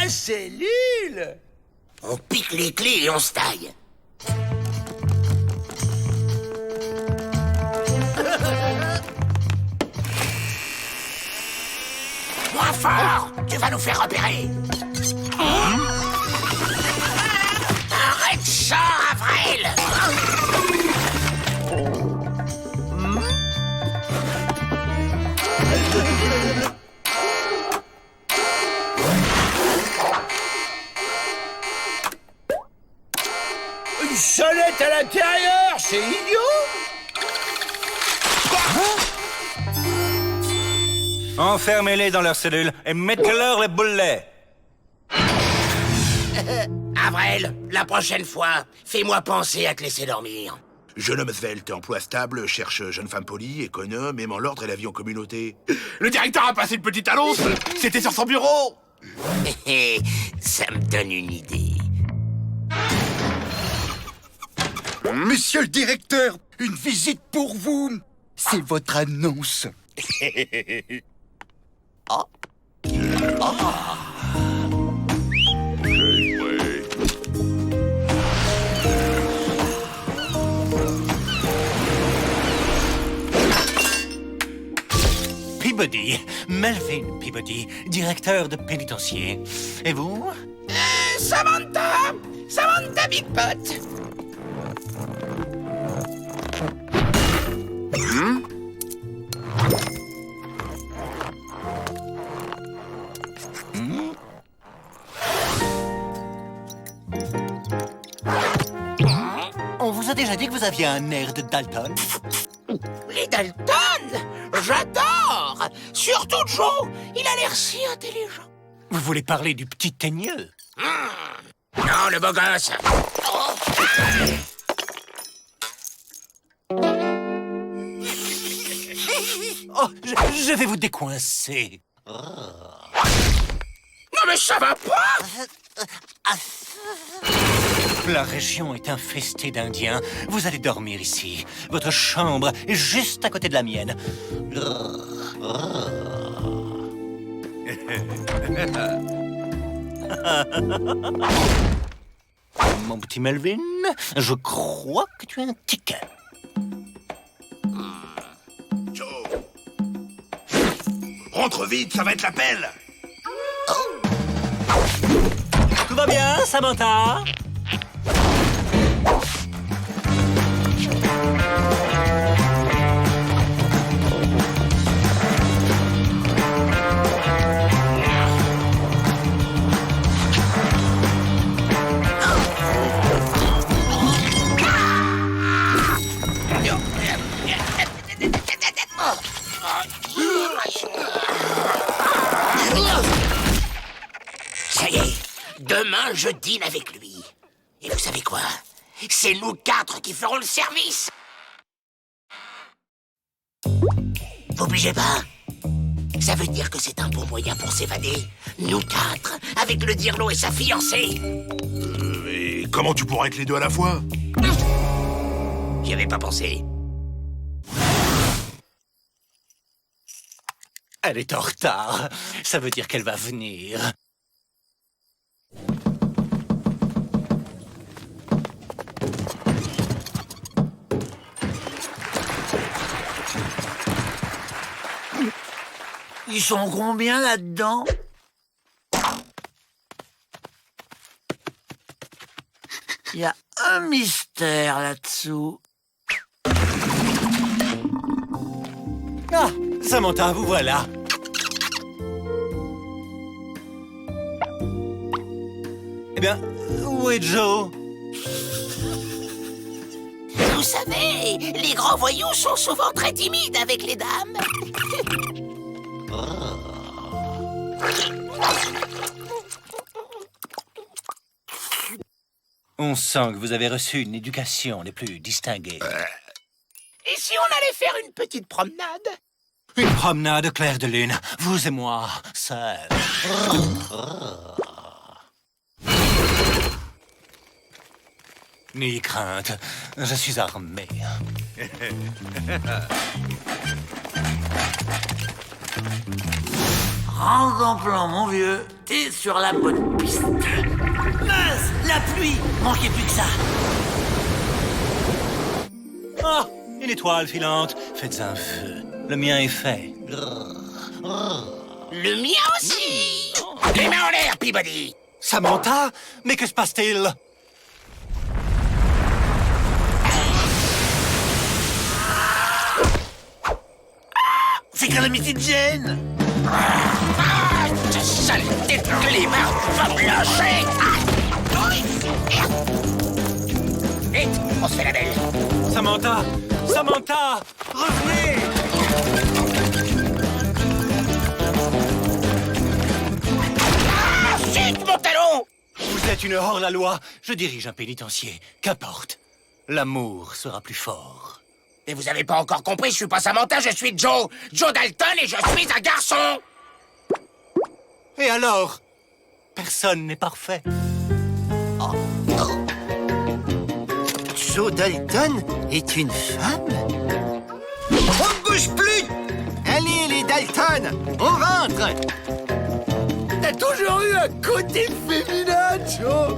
cellule! On pique les clés et on se taille. Moins fort! Tu vas nous faire repérer! Arrête ça, Avril! Une sonnette à l'intérieur, c'est idiot! Enfermez-les dans leur cellule et mettez-leur les boulets. Avril, la prochaine fois, fais-moi penser à te laisser dormir. Jeune homme svelte, emploi stable, cherche jeune femme polie, économe, aimant l'ordre et la vie en communauté. Le directeur a passé une petite annonce. C'était sur son bureau. Ça me donne une idée. Monsieur le directeur, une visite pour vous. C'est votre annonce. Peabody, Melvin Peabody, directeur de pénitencier. Et vous? Samantha! Samantha Big Pot! On vous a déjà dit que vous aviez un air de Dalton? Les Dalton! J'adore! Surtout Joe! Il a l'air si intelligent. Vous voulez parler du petit teigneux? Non, le beau gosse! Oh, je vais vous décoincer. Non mais ça va pas! La région est infestée d'Indiens. Vous allez dormir ici. Votre chambre est juste à côté de la mienne. Mon petit Melvin, je crois que tu as un ticket. Joe. Rentre vite, ça va être l'appel. Tout va bien, Samantha? Ça y est, demain je dîne avec lui. Et vous savez quoi? C'est nous 4 qui ferons le service. Vous bougez pas? Ça veut dire que c'est un bon moyen pour s'évader. Nous 4, avec le dirlo et sa fiancée. Et comment tu pourras être les deux à la fois? J'y avais pas pensé. Elle est en retard. Ça veut dire qu'elle va venir. Ils sont combien là-dedans? Il y a un mystère là-dessous. Ah, Samantha, vous voilà. Eh bien, où est Joe? Vous savez, les grands voyous sont souvent très timides avec les dames. On sent que vous avez reçu une éducation des plus distinguées. Et si on allait faire une petite promenade? Une promenade au clair de lune, vous et moi, seuls. N'ayez crainte, je suis armé. Prends ton plan, mon vieux. T'es sur la bonne piste. Mince, la pluie. Manquait plus que ça. Ah, une étoile filante. Faites un feu. Le mien est fait. Le mien aussi. Les mains en l'air, Peabody. Samantha, mais que se passe-t-il? C'est Calamity Jane. Ah, ce saleté de climat va me lâcher. Vite, on se fait la belle. Samantha! Samantha! Revenez! Ah, chut, mon talon. Vous êtes une hors-la-loi. Je dirige un pénitencier. Qu'importe. L'amour sera plus fort. Mais vous avez pas encore compris, je suis pas Samantha, je suis Joe. Joe Dalton et je suis un garçon. Et alors? Personne n'est parfait. Joe Dalton est une femme? On ne bouge plus! Allez, les Dalton, on rentre! T'as toujours eu un côté féminin, Joe.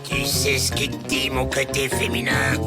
Tu sais ce qu'il te dit, mon côté féminin.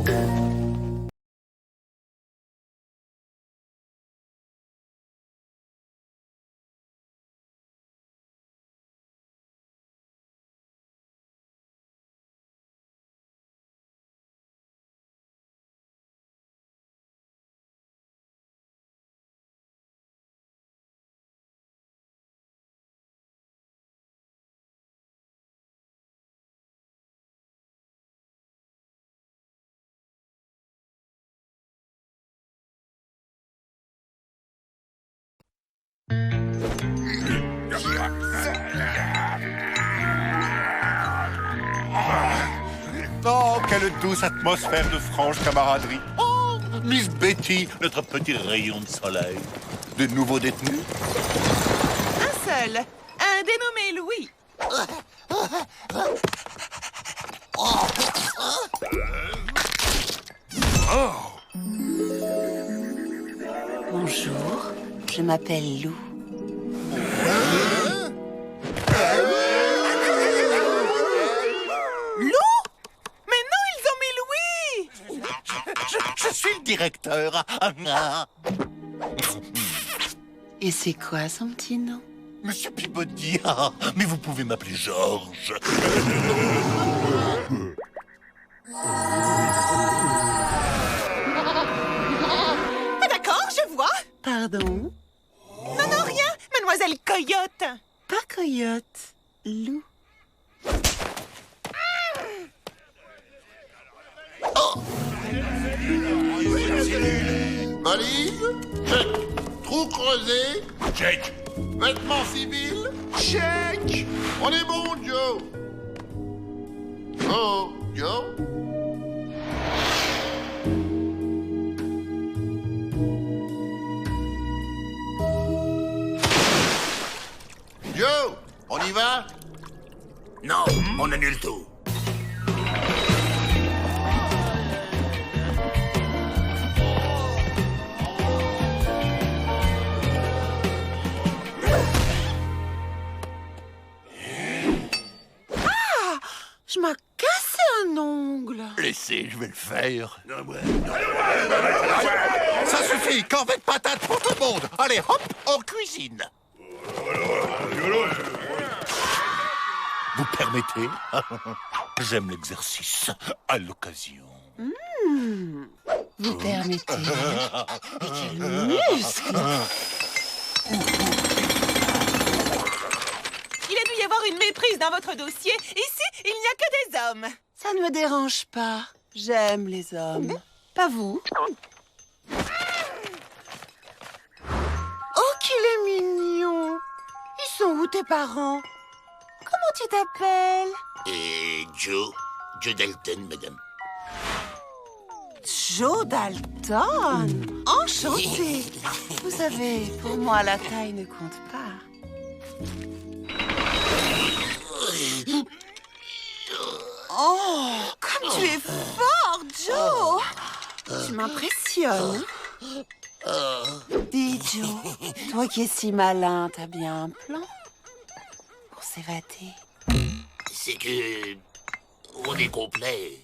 Oh, quelle douce atmosphère de franche camaraderie. Oh, Miss Betty, notre petit rayon de soleil. De nouveaux détenus? Un seul, un dénommé Louis. Bonjour, je m'appelle Lou. Je suis le directeur. Et c'est quoi son petit nom? Monsieur Peabody, ah, mais vous pouvez m'appeler Georges. Ah, d'accord, je vois. Pardon? Non, non, rien. Mademoiselle Coyote. Pas Coyote, Lou. Valise? Check. Trou creusé? Check. Vêtements civils? Check. On est bon, Joe. Oh, Joe? Joe, on y va? Non, on annule tout. Je m'as cassé un ongle. Laissez, je vais le faire. Ça suffit, corvée de patates pour tout le monde. Allez, hop, en cuisine. Vous permettez? J'aime l'exercice, à l'occasion. Vous permettez? Mais quel muscle! Il a dû y avoir une méprise dans votre dossier. Ici, il n'y a que des hommes. Ça ne me dérange pas. J'aime les hommes. Pas vous? Oh, qu'il est mignon! Ils sont où tes parents? Comment tu t'appelles? Et Joe Dalton, madame. Joe Dalton? Enchanté! Vous savez, pour moi, la taille ne compte pas. Oh, comme tu es fort, Joe! Tu m'impressionnes. Dis, Joe, toi qui es si malin, t'as bien un plan pour s'évader? C'est que... on est complet.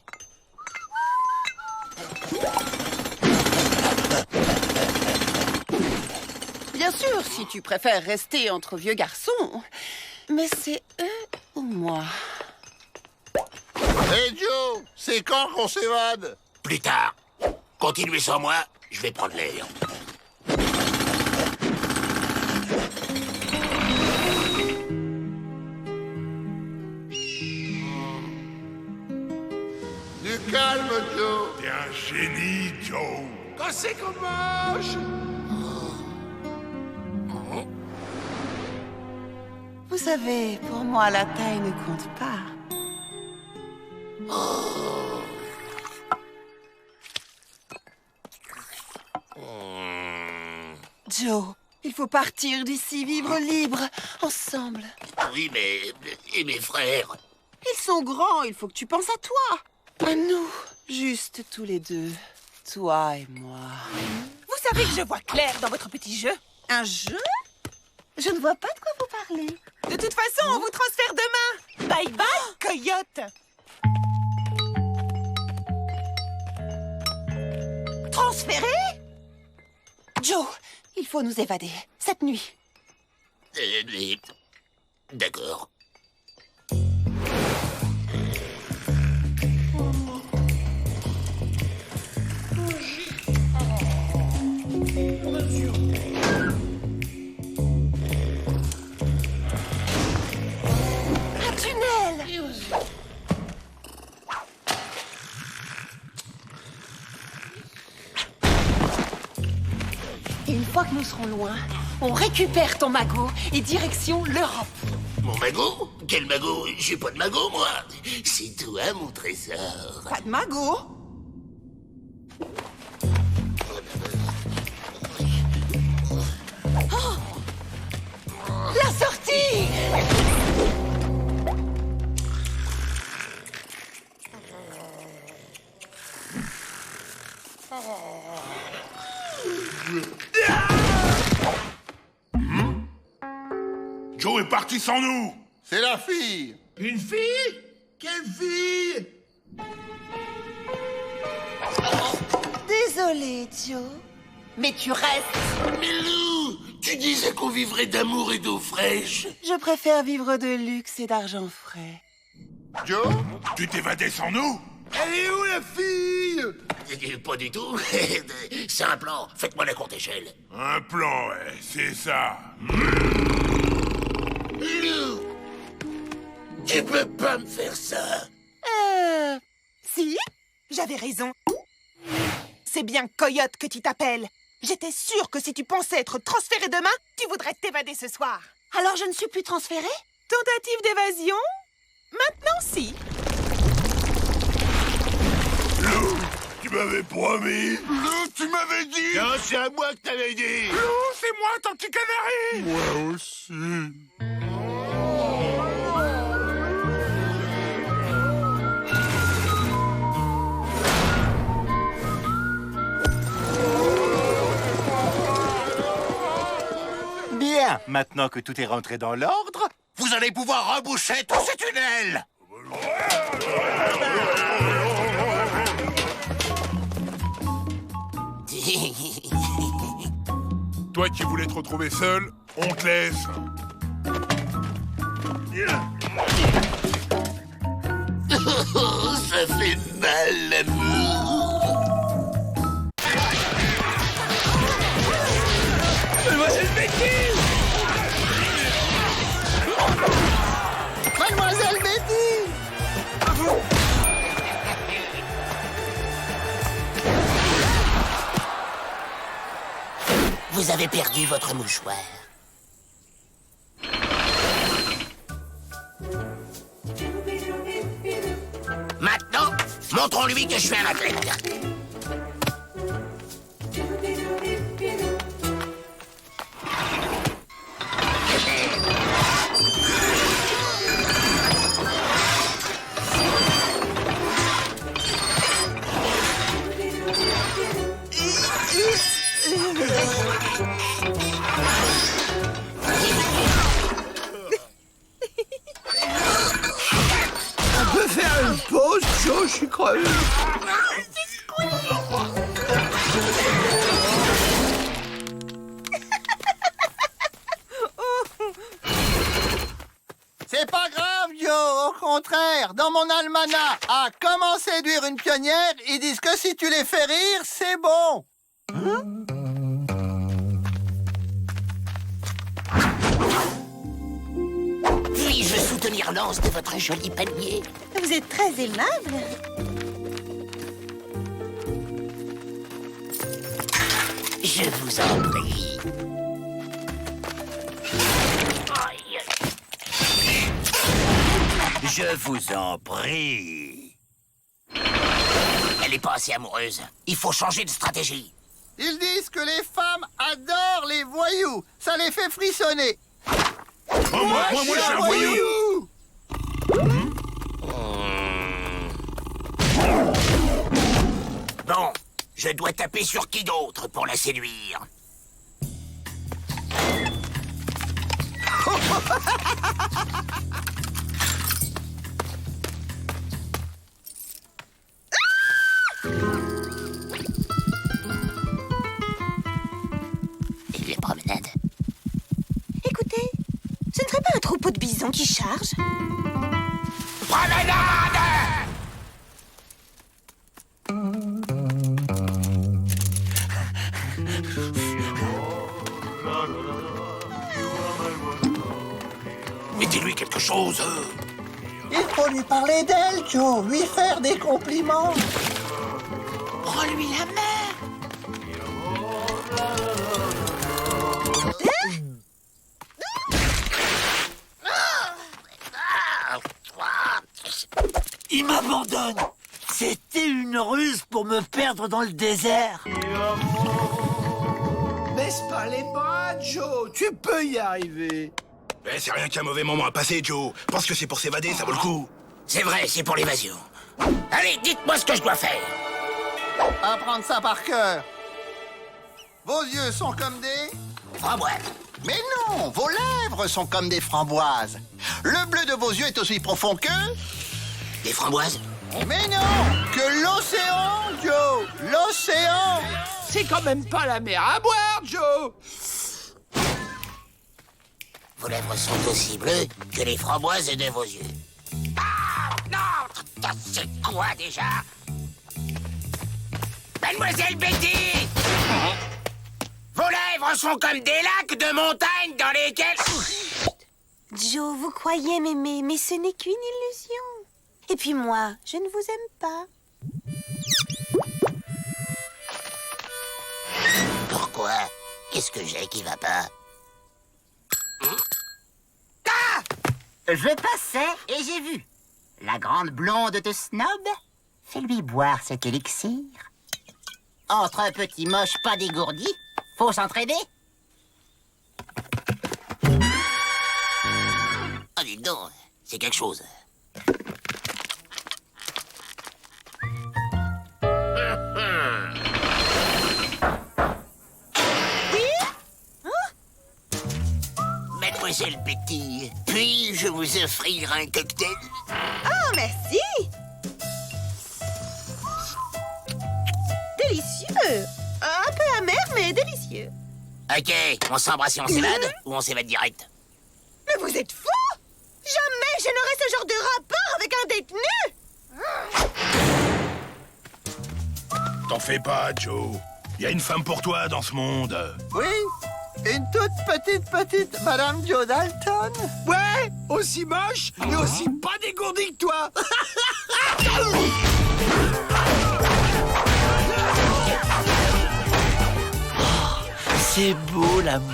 Bien sûr, si tu préfères rester entre vieux garçons. Mais c'est eux ou moi? Hé Joe, c'est quand qu'on s'évade? Plus tard. Continuez sans moi, je vais prendre l'air. Du calme, Joe. T'es un génie, Joe. Quand c'est qu'on mange? Vous savez, pour moi, la taille ne compte pas. Joe, il faut partir d'ici, vivre libre, ensemble. Oui, mais... et mes frères? Ils sont grands, il faut que tu penses à toi. À nous, juste tous les deux. Toi et moi. Vous savez que je vois clair dans votre petit jeu. Un jeu? Je ne vois pas de quoi vous parlez. De toute façon, on vous transfère demain. Bye bye, Coyote. Transféré? Joe, il faut nous évader. Cette nuit. Mais... d'accord. Un tunnel! Et une fois que nous serons loin, on récupère ton magot et direction l'Europe. Mon magot? Quel magot? J'ai pas de magot, moi. C'est toi, mon trésor. Pas de magot? Oh! La sortie! Joe est parti sans nous. C'est la fille. Une fille? Quelle fille? Désolé, Joe. Mais tu restes. Mais Lou, tu disais qu'on vivrait d'amour et d'eau fraîche. Je préfère vivre de luxe et d'argent frais. Joe? Tu t'évadais sans nous? Elle est où, la fille? Pas du tout. C'est un plan. Faites-moi la courte échelle. Un plan, ouais, c'est ça. Lou, tu peux pas me faire ça. Si, j'avais raison. C'est bien Coyote que tu t'appelles. J'étais sûre que si tu pensais être transféré demain, tu voudrais t'évader ce soir. Alors je ne suis plus transférée? Tentative d'évasion? Maintenant, si. Lou, tu m'avais promis. Lou, tu m'avais dit. Non, c'est à moi que t'avais dit. Lou, c'est moi, ton petit canari. Moi aussi. Bien, maintenant que tout est rentré dans l'ordre, Vous allez pouvoir reboucher tous ces tunnels. Toi qui voulais te retrouver seul, on te laisse. Oh, ça fait mal, l'amour. Mademoiselle Betty! Mademoiselle Betty! Vous avez perdu votre mouchoir. Maintenant, montrons-lui que je suis un athlète. On peut faire une pause, Joe, je suis crevé. C'est pas grave, Joe. Au contraire, dans mon almanach, à comment séduire une pionnière, ils disent que si tu les fais rire, c'est bon. Puis-je soutenir l'anse de votre joli panier? Vous êtes très aimable. Je vous en prie. Je vous en prie. Elle est pas assez amoureuse. Il faut changer de stratégie. Ils disent que les femmes adorent les voyous. Ça les fait frissonner. Moi, je suis un voyou. Bon, je dois taper sur qui d'autre pour la séduire? Et les promenades. Écoutez, ce ne serait pas un troupeau de bisons qui charge? Promenade! Mais dis-lui quelque chose. Il faut lui parler d'elle, Joe. Lui faire des compliments. Rends-lui la main! Il m'abandonne. C'était une ruse pour me perdre dans le désert. Baisse pas les bras, Joe. Tu peux y arriver. Mais c'est rien qu'un mauvais moment à passer, Joe. Pense que c'est pour s'évader, ça vaut le coup. C'est vrai, c'est pour l'évasion. Allez, dites-moi ce que je dois faire. Apprendre ça par cœur. Vos yeux sont comme des... Framboise. Mais non, vos lèvres sont comme des framboises. Le bleu de vos yeux est aussi profond que... Des framboises? Mais non, que l'océan, Joe. L'océan. C'est quand même pas la mer à boire, Joe. Vos lèvres sont aussi bleues que les framboises de vos yeux. Ah, non! C'est quoi déjà? Mademoiselle Betty! Vos lèvres sont comme des lacs de montagne dans lesquels... Joe, vous croyez m'aimer, mais ce n'est qu'une illusion. Et puis moi, je ne vous aime pas. Pourquoi? Qu'est-ce que j'ai qui va pas? Je passais et j'ai vu. La grande blonde de Snob, fais-lui boire cet élixir. Entre un petit moche pas dégourdi, faut s'entraider. Ah, dites donc, c'est quelque chose. Mademoiselle Betty, puis-je vous offrir un cocktail? Oh, merci. Délicieux. Un peu amer, mais délicieux. Ok, on s'embrasse et on s'évade ou on s'évade direct? Mais vous êtes fou! Jamais je n'aurais ce genre de rapport avec un détenu! T'en fais pas, Joe. Il y a une femme pour toi dans ce monde. Oui, une toute petite Madame Joe Dalton. Ouais, aussi moche et aussi pas dégourdi que toi. C'est beau l'amour.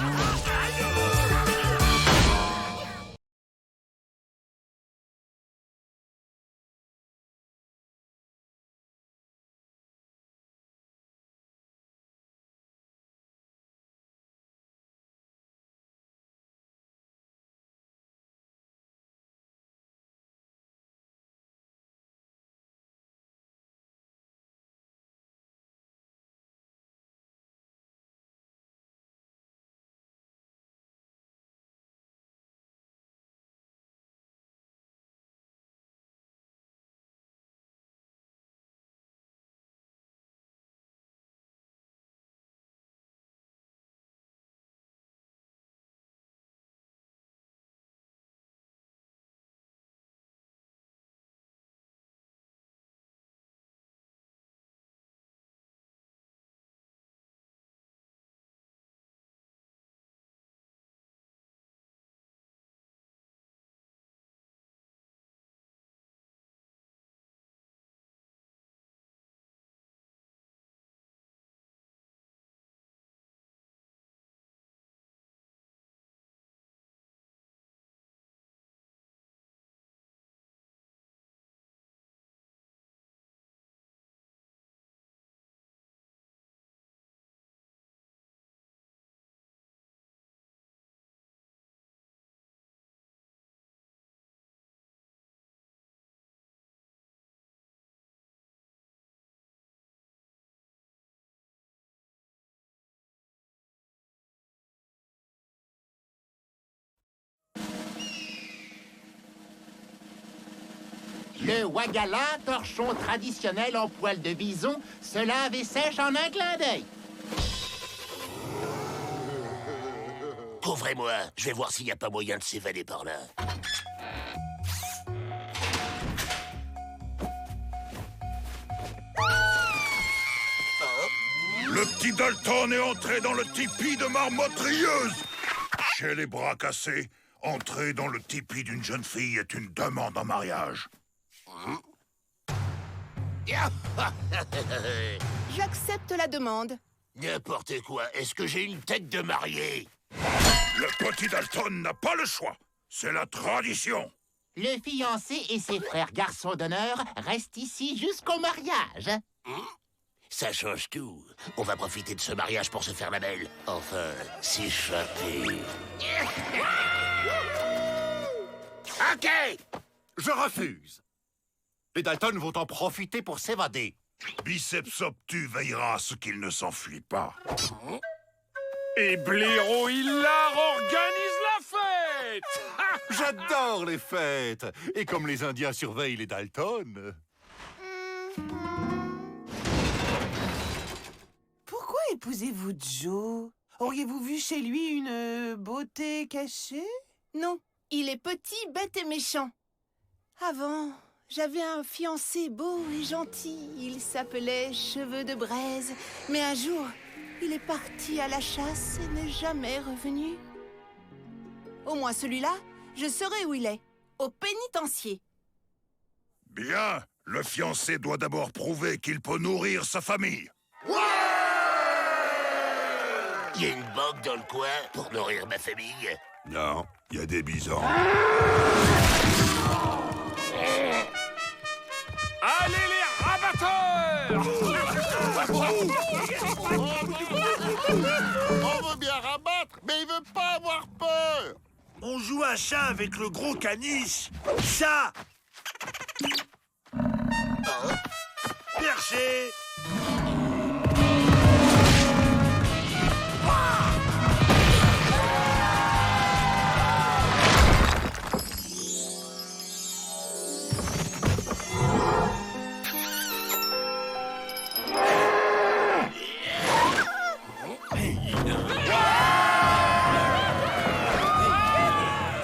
Le wagala, torchon traditionnel en poil de bison, se lave et sèche en un clin d'œil. Couvrez-moi, je vais voir s'il n'y a pas moyen de s'évader par là. Le petit Dalton est entré dans le tipi de marmotte rieuse. Chez les bras cassés, entrer dans le tipi d'une jeune fille est une demande en mariage. J'accepte la demande. N'importe quoi, est-ce que j'ai une tête de mariée? Le petit Dalton n'a pas le choix. C'est la tradition. Le fiancé et ses frères garçons d'honneur restent ici jusqu'au mariage. Ça change tout. On va profiter de ce mariage pour se faire la belle. Enfin, s'échapper. OK! Je refuse. Les Dalton vont en profiter pour s'évader. Biceps obtus veillera à ce qu'il ne s'enfuit pas. Et Blaireau Hilar organise la fête. J'adore les fêtes. Et comme les Indiens surveillent les Dalton... Pourquoi épousez-vous Joe? Auriez-vous vu chez lui une beauté cachée? Non, il est petit, bête et méchant. Avant, j'avais un fiancé beau et gentil. Il s'appelait Cheveux de Braise. Mais un jour, il est parti à la chasse et n'est jamais revenu. Au moins celui-là, je saurai où il est. Au pénitencier. Bien, le fiancé doit d'abord prouver qu'il peut nourrir sa famille. Il y a une banque dans le coin pour nourrir ma famille. Non, il y a des bisons. Allez les rabatteurs! On veut bien rabattre, mais il veut pas avoir peur. On joue à chat avec le gros caniche. Chat! Perché!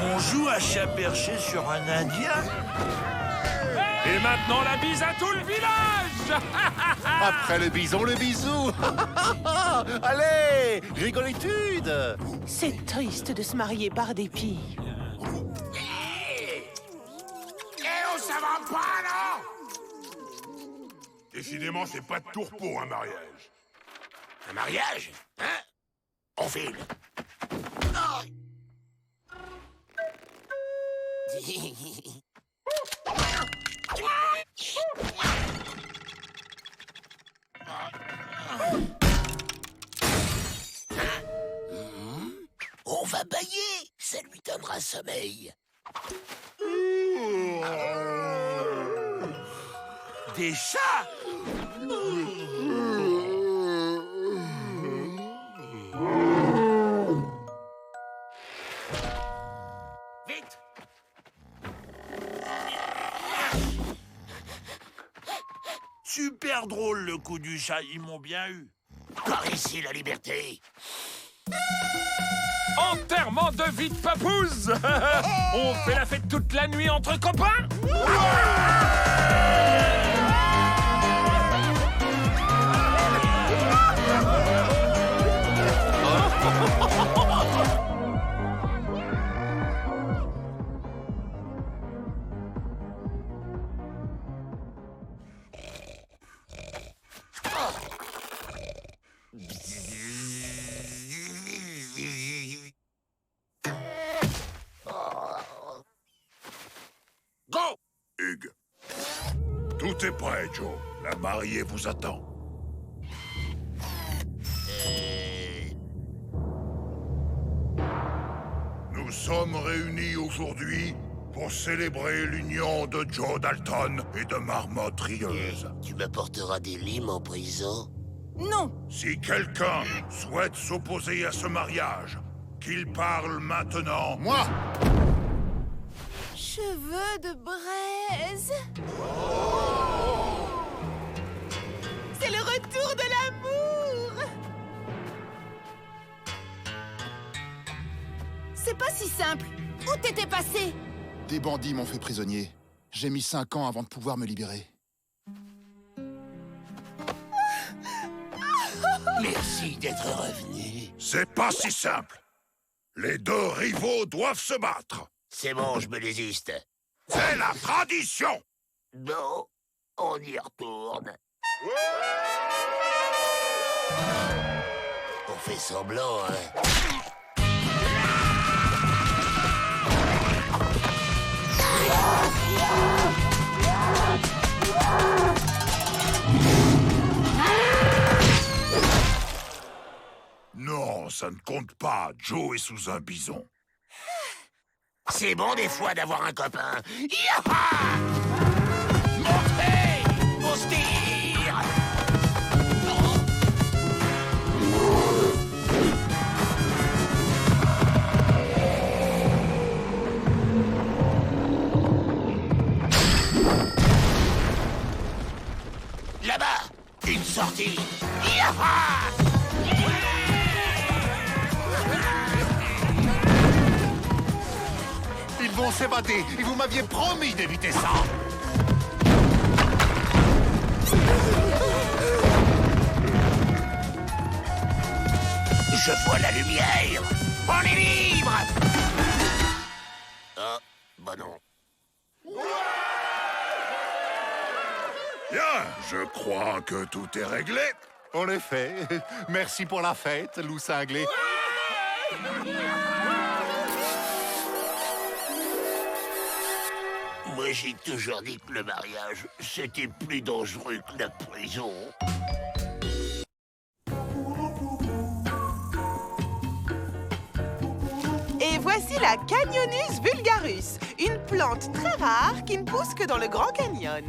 On joue à chat perché sur un Indien? Et maintenant la bise à tout le village. Après le bison, le bisou. Allez, rigolitude. C'est triste de se marier par dépit. On s'en va pas, non? Décidément, c'est pas de tourpeau, un mariage. Un mariage? Hein? On file. On va bailler, ça lui donnera sommeil. Des chats? Vite! Super drôle le coup du chat, ils m'ont bien eu. Par ici la liberté. Enterrement de vie de papouze. On fait la fête toute la nuit entre copains. Go! Hugues. Tout est prêt, Joe. La mariée vous attend. Nous sommes réunis aujourd'hui pour célébrer l'union de Joe Dalton et de Marmotte Rieuse. Tu m'apporteras des limes en prison? Non. Si quelqu'un souhaite s'opposer à ce mariage, qu'il parle maintenant. Moi! Cheveux de braise. C'est le retour de l'amour! C'est pas si simple. Où t'étais passé? Des bandits m'ont fait prisonnier. J'ai mis 5 ans avant de pouvoir me libérer. Merci d'être revenu. C'est pas si simple. Les deux rivaux doivent se battre. C'est bon, je me désiste. C'est la tradition. Bon, on y retourne. On fait semblant, hein. Non, ça ne compte pas. Joe est sous un bison. C'est bon des fois d'avoir un copain. Yaha! Montez! On se tire! Là-bas, une sortie. Yaha! Ils vont s'évader et vous m'aviez promis d'éviter ça. Je vois la lumière. On est libre. Ah, bah non. Bien, je crois que tout est réglé. En effet. Merci pour la fête, loup cinglé. Moi, j'ai toujours dit que le mariage, c'était plus dangereux que la prison. Et voici la Canyonus vulgarus, une plante très rare qui ne pousse que dans le Grand Canyon.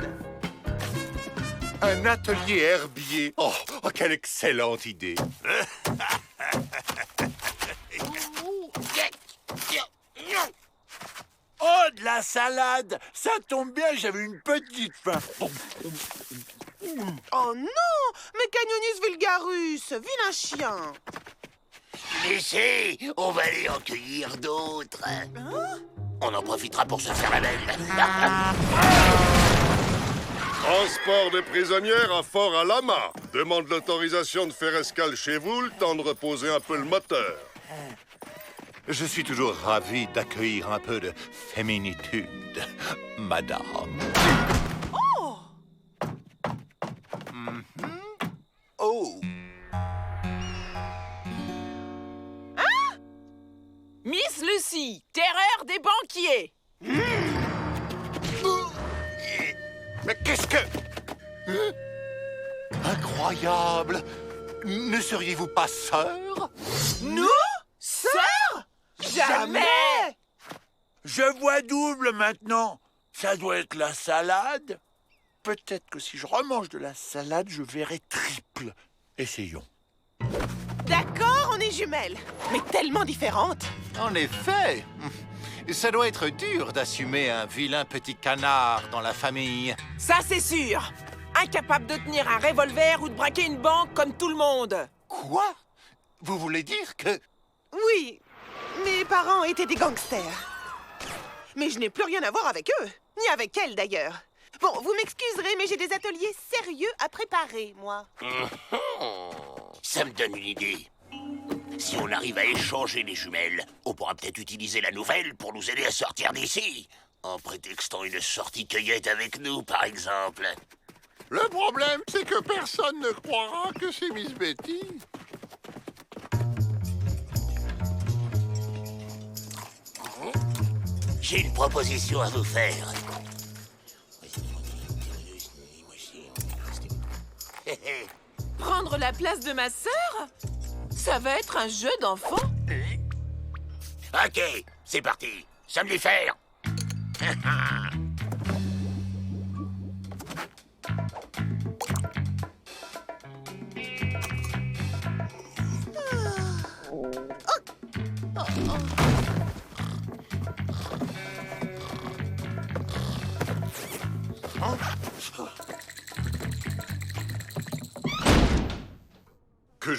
Un atelier herbier. Oh, quelle excellente idée. Oh, de la salade! Ça tombe bien, j'avais une petite faim. Oh non! Mais Canyonus vulgarus, vilain chien! Laissez, on va aller en cueillir d'autres. On en profitera pour se faire la belle. Transport de prisonnières à Fort Alama. Demande l'autorisation de faire escale chez vous, le temps de reposer un peu le moteur. Je suis toujours ravi d'accueillir un peu de féminitude, madame. Oh! Oh! Hein? Miss Lucy, terreur des banquiers! Mais qu'est-ce que... Incroyable! Ne seriez-vous pas sœur? Nous? Sœur? Jamais! Je vois double maintenant. Ça doit être la salade. Peut-être que si je remange de la salade, je verrai triple. Essayons. D'accord, on est jumelles, mais tellement différentes. En effet, ça doit être dur d'assumer un vilain petit canard dans la famille. Ça, c'est sûr. Incapable de tenir un revolver ou de braquer une banque comme tout le monde. Quoi? Vous voulez dire que... Oui, mes parents étaient des gangsters. Mais je n'ai plus rien à voir avec eux, ni avec elle d'ailleurs. Bon, vous m'excuserez, mais j'ai des ateliers sérieux à préparer, moi. Ça me donne une idée. Si on arrive à échanger les jumelles, on pourra peut-être utiliser la nouvelle pour nous aider à sortir d'ici. En prétextant une sortie cueillette avec nous, par exemple. Le problème, c'est que personne ne croira que c'est Miss Betty. J'ai une proposition à vous faire. Prendre la place de ma sœur? Ça va être un jeu d'enfant? Ok, c'est parti. Ça me les faire.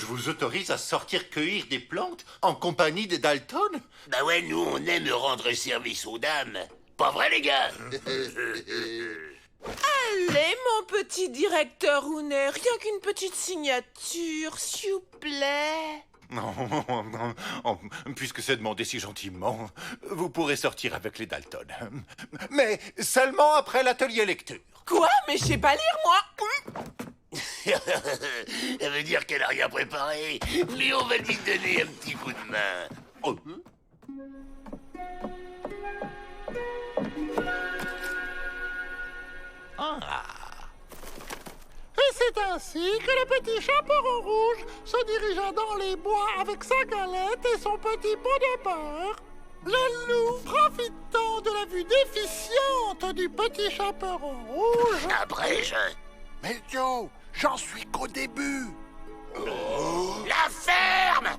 je vous autorise à sortir cueillir des plantes en compagnie des Dalton? Bah ouais, nous, on aime rendre service aux dames. Pas vrai, les gars? Allez, mon petit directeur Rounet, rien qu'une petite signature, s'il vous plaît. Non, puisque c'est demandé si gentiment, vous pourrez sortir avec les Dalton. Mais seulement après l'atelier lecture. Quoi? Mais je sais pas lire, moi. Ça veut dire qu'elle a rien préparé, mais on va lui donner un petit coup de main. Oh. Et c'est ainsi que le petit chaperon rouge se dirigea dans les bois avec sa galette et son petit pot de beurre. Le loup, profitant de la vue déficiente du petit chaperon rouge... Après, Mais Joe, j'en suis qu'au début. La ferme!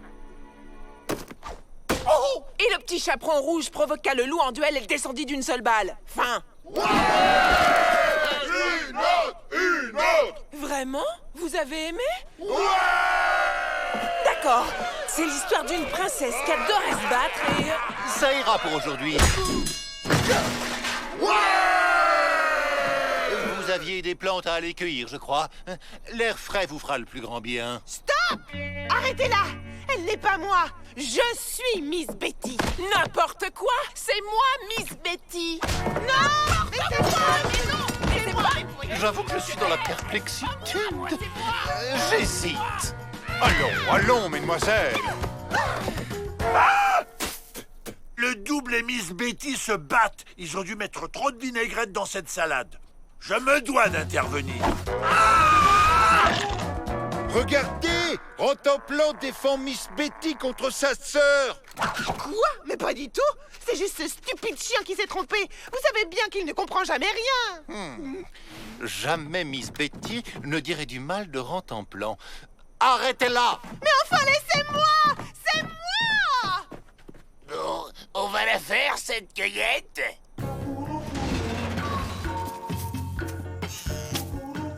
Oh! Et le petit chaperon rouge provoqua le loup en duel et le descendit d'une seule balle. Fin. Une autre! Vraiment? Vous avez aimé? D'accord. C'est l'histoire d'une princesse qui adorait se battre et... Ça ira pour aujourd'hui. Vous aviez des plantes à aller cueillir, je crois. L'air frais vous fera le plus grand bien. Stop! Arrêtez-la! Elle n'est pas moi! Je suis Miss Betty! N'importe quoi! C'est moi, Miss Betty! Non! Mais c'est moi! Mais non! Mais c'est moi! J'avoue que je suis dans la perplexité. J'hésite. Allons, mesdemoiselles. Le double et Miss Betty se battent. Ils ont dû mettre trop de vinaigrette dans cette salade. Je me dois d'intervenir. Regardez! Rentemplant défend Miss Betty contre sa sœur! Quoi? Mais pas du tout! C'est juste ce stupide chien qui s'est trompé! Vous savez bien qu'il ne comprend jamais rien! Jamais Miss Betty ne dirait du mal de Rentemplant. Arrêtez-la! Mais enfin, laissez-moi! C'est moi! Bon, on va la faire, cette cueillette.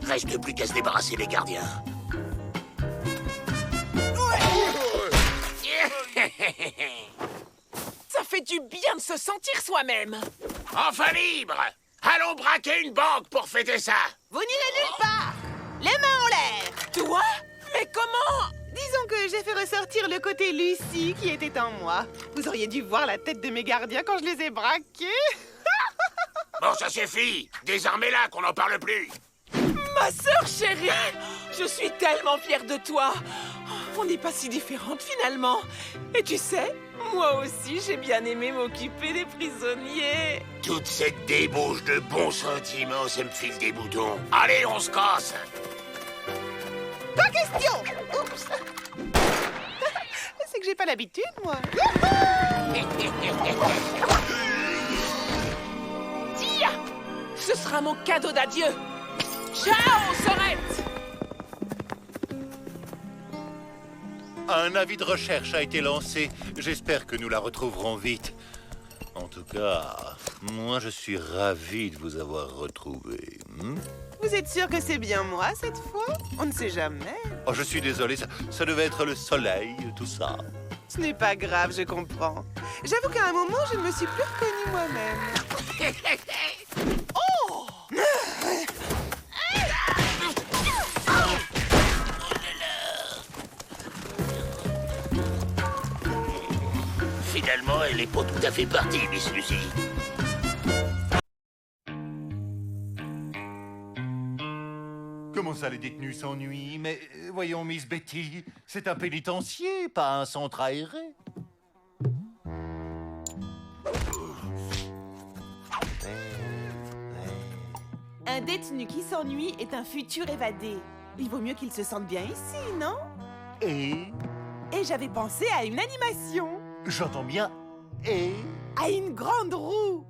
Reste plus qu'à se débarrasser des gardiens. Ça fait du bien de se sentir soi-même! Enfin libre! Allons braquer une banque pour fêter ça! Vous n'irez nulle part! Les mains en l'air! Toi? Mais comment? Disons que j'ai fait ressortir le côté Lucie qui était en moi. Vous auriez dû voir la tête de mes gardiens quand je les ai braqués. Bon, ça suffit! Désarmez-la, qu'on n'en parle plus! Ma sœur chérie! Je suis tellement fière de toi! On n'est pas si différentes finalement. Et tu sais, moi aussi j'ai bien aimé m'occuper des prisonniers. Toute cette débauche de bons sentiments, ça me file des boutons. Allez, on se casse! Pas question! Oups! C'est que j'ai pas l'habitude, moi. Tiens! Ce sera mon cadeau d'adieu. Ciao, sœurette! Un avis de recherche a été lancé. J'espère que nous la retrouverons vite. En tout cas, moi je suis ravi de vous avoir retrouvé. Vous êtes sûr que c'est bien moi cette fois? On ne sait jamais. Oh, je suis désolé, ça devait être le soleil, tout ça. Ce n'est pas grave, je comprends. J'avoue qu'à un moment, je ne me suis plus reconnue moi-même. Oh! Finalement, elle n'est pas tout à fait partie, Miss Lucie. Comment ça, les détenus s'ennuient? Mais voyons, Miss Betty, c'est un pénitencier, pas un centre aéré. Un détenu qui s'ennuie est un futur évadé. Il vaut mieux qu'il se sente bien ici, non? Et j'avais pensé à une animation. J'entends bien. Et à une grande roue.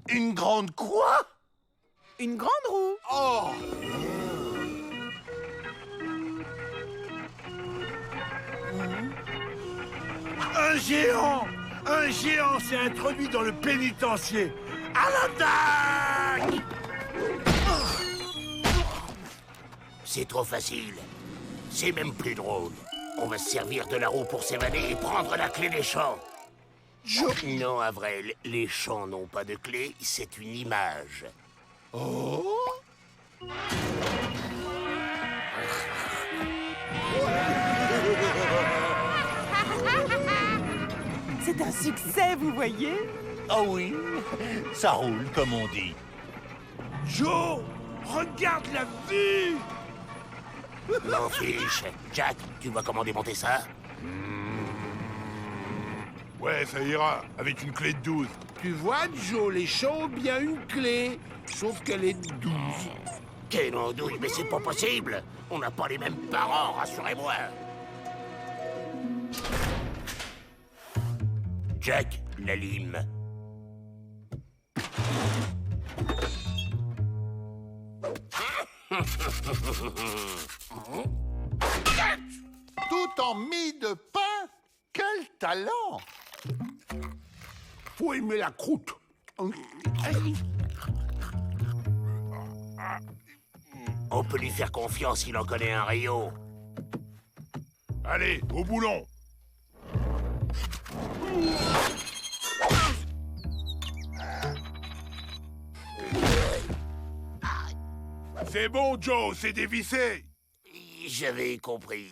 Une grande quoi? Une grande roue. Oh! Un géant! Un géant s'est introduit dans le pénitencier. À l'attaque! C'est trop facile. C'est même plus drôle. On va se servir de la roue pour s'évader et prendre la clé des champs. Non, Avrel, les champs n'ont pas de clé, c'est une image. Oh! C'est un succès, vous voyez? Ah oui, ça roule, comme on dit. Joe, regarde la vue! M'en fiche. Jack, tu vois comment démonter ça? Ouais, ça ira, avec une clé de 12. Tu vois, Joe, les champs ont bien une clé, sauf qu'elle est de 12. Quelle andouille, mais c'est pas possible! On n'a pas les mêmes parents, rassurez-moi! Jack, la lime. Tout en mie de pain? Quel talent! Faut aimer la croûte. On peut lui faire confiance, il en connaît un rayon. Allez, au boulon. C'est bon, Joe, c'est dévissé. J'avais compris.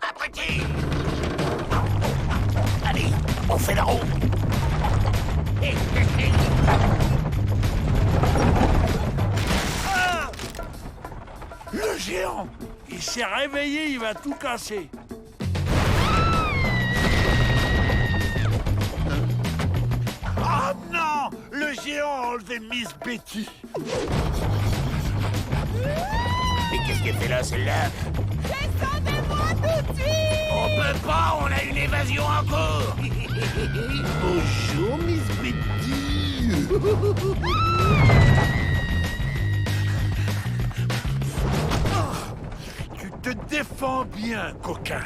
Abruti! Allez, on fait la roue. Ah! Le géant! Il s'est réveillé, il va tout casser. Oh non! Le géant a enlevé Miss Betty. Mais qu'est-ce qu'elle fait là, celle-là? Descendez-moi tout de suite! On peut pas, on a une évasion en cours. Bonjour, Miss Betty. Tu te défends bien, coquin.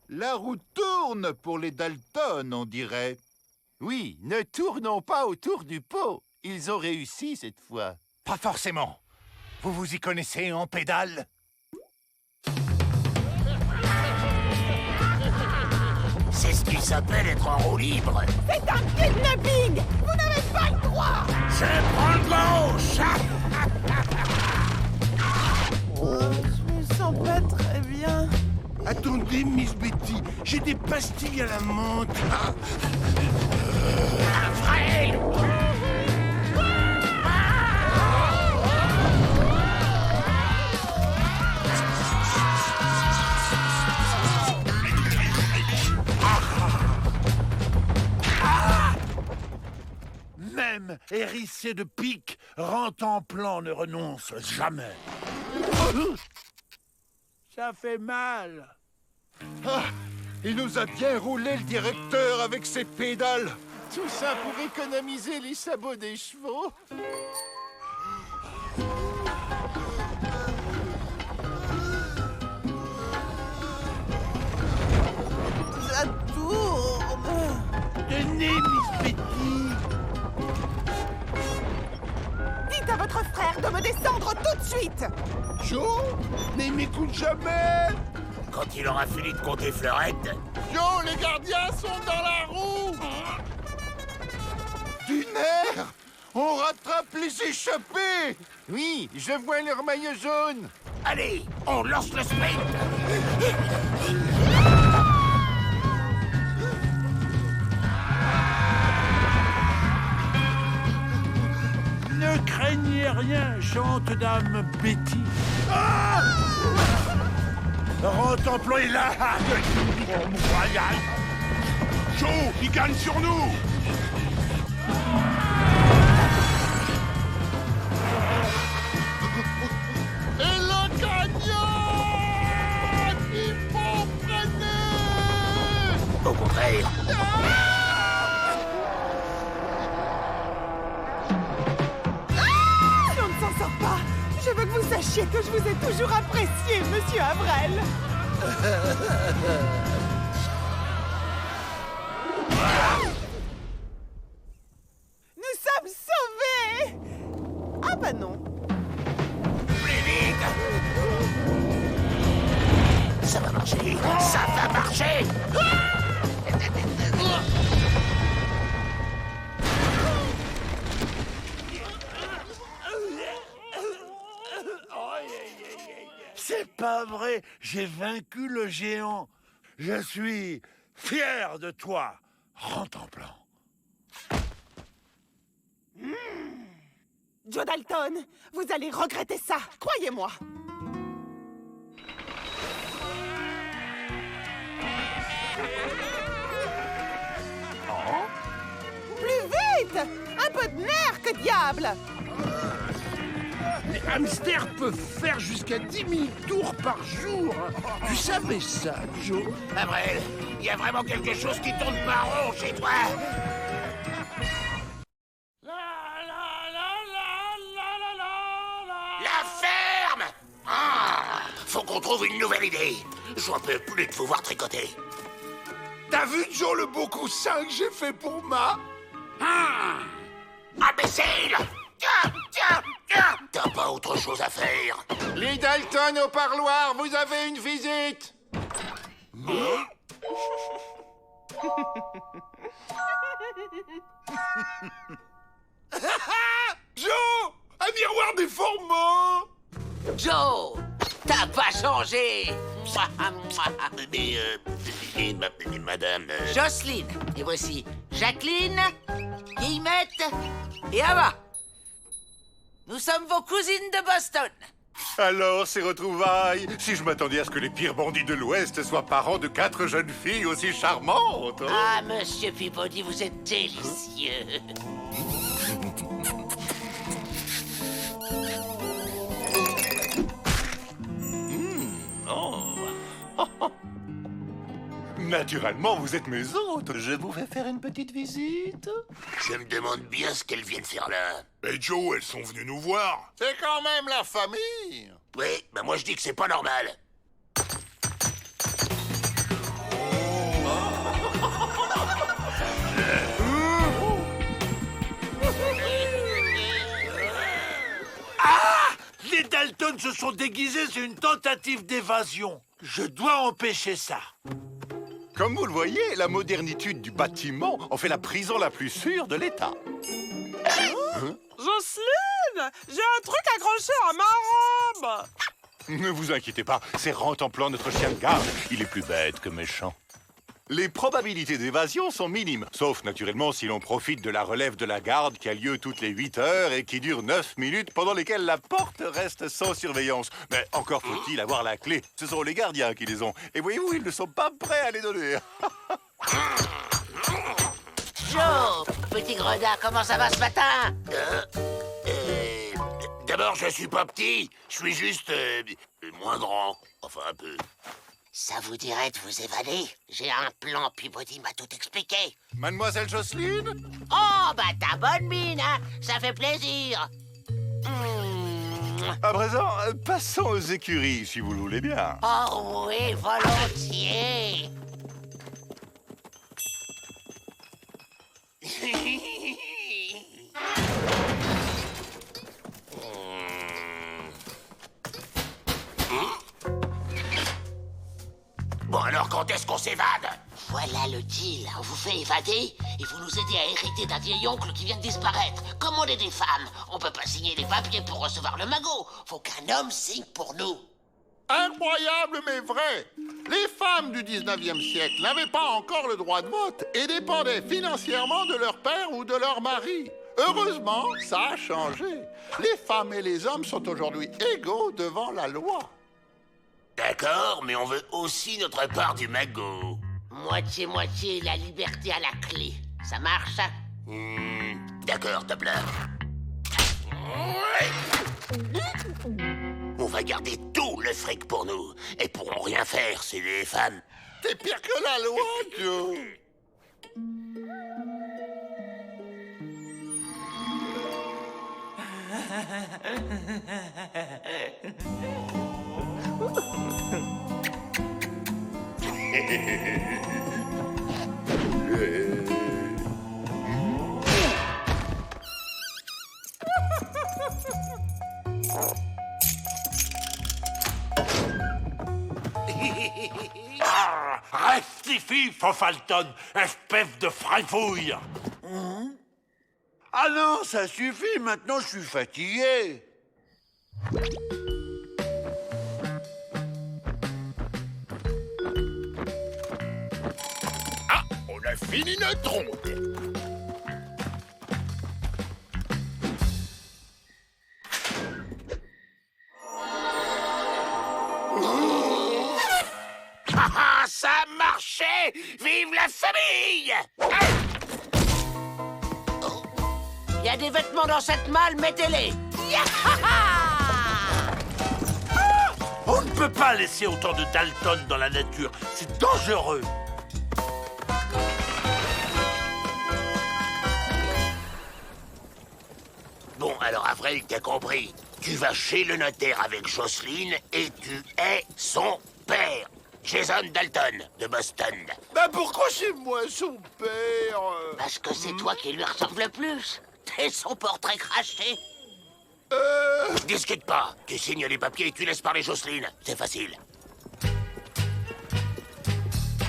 La roue tourne pour les Dalton, on dirait. Oui, ne tournons pas autour du pot. Ils ont réussi cette fois. Pas forcément. Vous vous y connaissez en pédale? C'est ce qui s'appelle être en roue libre. C'est un kidnapping! Vous n'avez pas le droit! Je prends le gauche. Je me sens pas très bien. Attendez, Miss Betty, j'ai des pastilles à la menthe. Avrel! Même hérissé de pique, Rantanplan ne renonce jamais. Ça fait mal. Ah, il nous a bien roulé le directeur avec ses pédales. Tout ça pour économiser les sabots des chevaux. Ça tourne. Tenez, Miss Betty. Dites à votre frère de me descendre tout de suite. Joe, mais il m'écoute jamais. Quand il aura fini de compter fleurettes. Joe, les gardiens sont dans la roue. Du nerf. On rattrape les échappés. Oui, je vois leur maillot jaune. Allez, on lance le sprint. Ne craignez rien, chante dame Betty. Ah! Rantanplan est là. Joe, il gagne sur nous. Et le gagnant! Il faut freiner! Au contraire. Si on ne s'en sort pas, je veux que vous sachiez que je vous ai toujours apprécié, monsieur Avrel. Nous sommes sauvés! Ah bah non. Plus vite! Ça va marcher! Ça va marcher! C'est pas vrai, j'ai vaincu le géant. Je suis fier de toi. Rentre en plan. Joe Dalton, vous allez regretter ça, croyez-moi. Plus vite! Un peu de nerfs, que diable! Les hamsters peuvent faire jusqu'à 10 000 tours par jour. Tu savais ça, Joe? Avril, il y a vraiment quelque chose qui tourne pas rond chez toi. La ferme! Ah, faut qu'on trouve une nouvelle idée. J'en peux plus de pouvoir tricoter. T'as vu, Joe, le beau coussin que j'ai fait pour Ma? Imbécile! Tiens, tiens, tiens! T'as pas autre chose à faire? Les Dalton au parloir, vous avez une visite. Joe! Un miroir déformant! Joe, t'as pas changé. Mais, madame... Jocelyne, et voici Jacqueline, Guillemette et Ava. Nous sommes vos cousines de Boston. Alors, ces retrouvailles, si je m'attendais à ce que les pires bandits de l'Ouest soient parents de 4 jeunes filles aussi charmantes. Hein? Ah, monsieur Peabody, vous êtes délicieux. Naturellement, vous êtes mes hôtes. Je vous fais faire une petite visite. Je me demande bien ce qu'elles viennent faire là. Et Joe, elles sont venues nous voir. C'est quand même la famille. Oui, bah moi je dis que c'est pas normal. Ah! Les Dalton se sont déguisés, c'est une tentative d'évasion. Je dois empêcher ça. Comme vous le voyez, la modernitude du bâtiment en fait la prison la plus sûre de l'État. Jocelyne, j'ai un truc accroché à ma robe. Ne vous inquiétez pas, c'est Rentemplant, notre chien de garde. Il est plus bête que méchant. Les probabilités d'évasion sont minimes, sauf naturellement si l'on profite de la relève de la garde qui a lieu toutes les 8 heures et qui dure 9 minutes pendant lesquelles la porte reste sans surveillance. Mais encore faut-il avoir la clé. Ce sont les gardiens qui les ont. Et voyez-vous, ils ne sont pas prêts à les donner. Joe, petit gredin, comment ça va ce matin? D'abord, je suis pas petit, je suis juste moins grand. Enfin, un peu. Ça vous dirait de vous évader? J'ai un plan, Peabody m'a tout expliqué. Mademoiselle Jocelyne? Oh, bah t'as bonne mine, hein? Ça fait plaisir. À présent, passons aux écuries, si vous le voulez bien. Oh oui, volontiers. Bon, alors quand est-ce qu'on s'évade? Voilà le deal. On vous fait évader et vous nous aidez à hériter d'un vieil oncle qui vient de disparaître. Comme on est des femmes, on peut pas signer les papiers pour recevoir le magot. Faut qu'un homme signe pour nous. Incroyable mais vrai. Les femmes du 19e siècle n'avaient pas encore le droit de vote et dépendaient financièrement de leur père ou de leur mari. Heureusement, ça a changé. Les femmes et les hommes sont aujourd'hui égaux devant la loi. D'accord, mais on veut aussi notre part du magot. Moitié-moitié, la liberté à la clé. Ça marche? D'accord, top là. On va garder tout le fric pour nous. Elles pourront rien faire, c'est des femmes. T'es pire que la loi, Joe. Rectifie, Fofalton, espèce de frifouille. Ah non, ça suffit, maintenant je suis fatigué. Ah, on a fini notre ronde. Ah, ça a marché! Vive la famille! Il y a des vêtements dans cette malle, mettez-les. On ne peut pas laisser autant de Dalton dans la nature, c'est dangereux. Bon, alors Avril, t'as compris. Tu vas chez le notaire avec Jocelyne et tu es son père. Jason Dalton, de Boston. Bah pourquoi c'est moi son père? Parce que c'est toi qui lui ressemble le plus. T'es son portrait craché. Discute pas. Tu signes les papiers et tu laisses parler Jocelyne. C'est facile.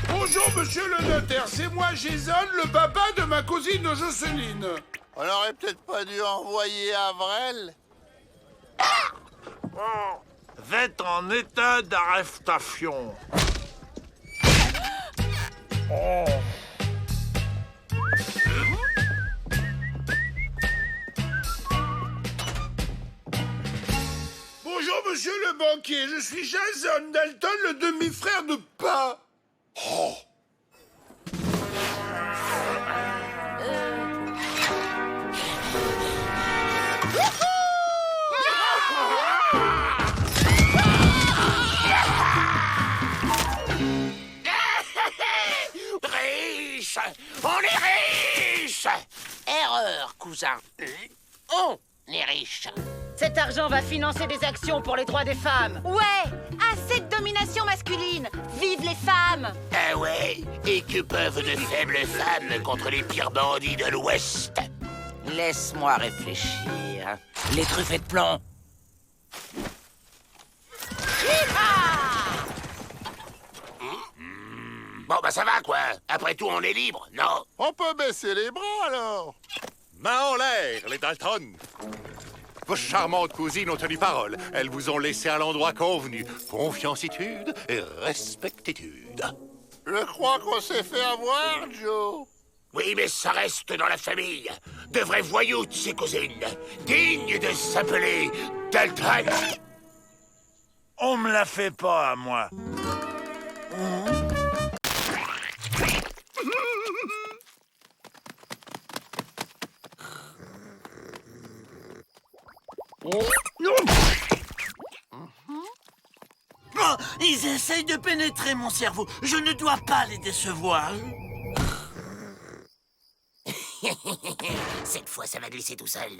Bonjour, monsieur le notaire, c'est moi, Jason, le papa de ma cousine Jocelyne. On aurait peut-être pas dû envoyer Avril. Va être en état d'arrestation. Oh. Bonjour, monsieur le banquier, je suis Jason Dalton, le demi-frère de Pa. Oh. Riche! On est riche! Erreur, cousin. On est riche. Cet argent va financer des actions pour les droits des femmes. Ouais, assez de domination masculine. Vive les femmes. Ah ouais? Et que peuvent de faibles femmes contre les pires bandits de l'Ouest? Laisse-moi réfléchir. Les truffes de plomb. Bon, bah ça va, quoi. Après tout, on est libre, non? On peut baisser les bras, alors. Main en l'air, les Dalton. Vos charmantes cousines ont tenu parole. Elles vous ont laissé à l'endroit convenu. Confiancitude et respectitude. Je crois qu'on s'est fait avoir, Joe. Oui, mais ça reste dans la famille. De vrais voyous, de ses cousines. Dignes de s'appeler Dalton. On me la fait pas à moi. Oh, ils essayent de pénétrer mon cerveau. Je ne dois pas les décevoir. Cette fois, ça va glisser tout seul.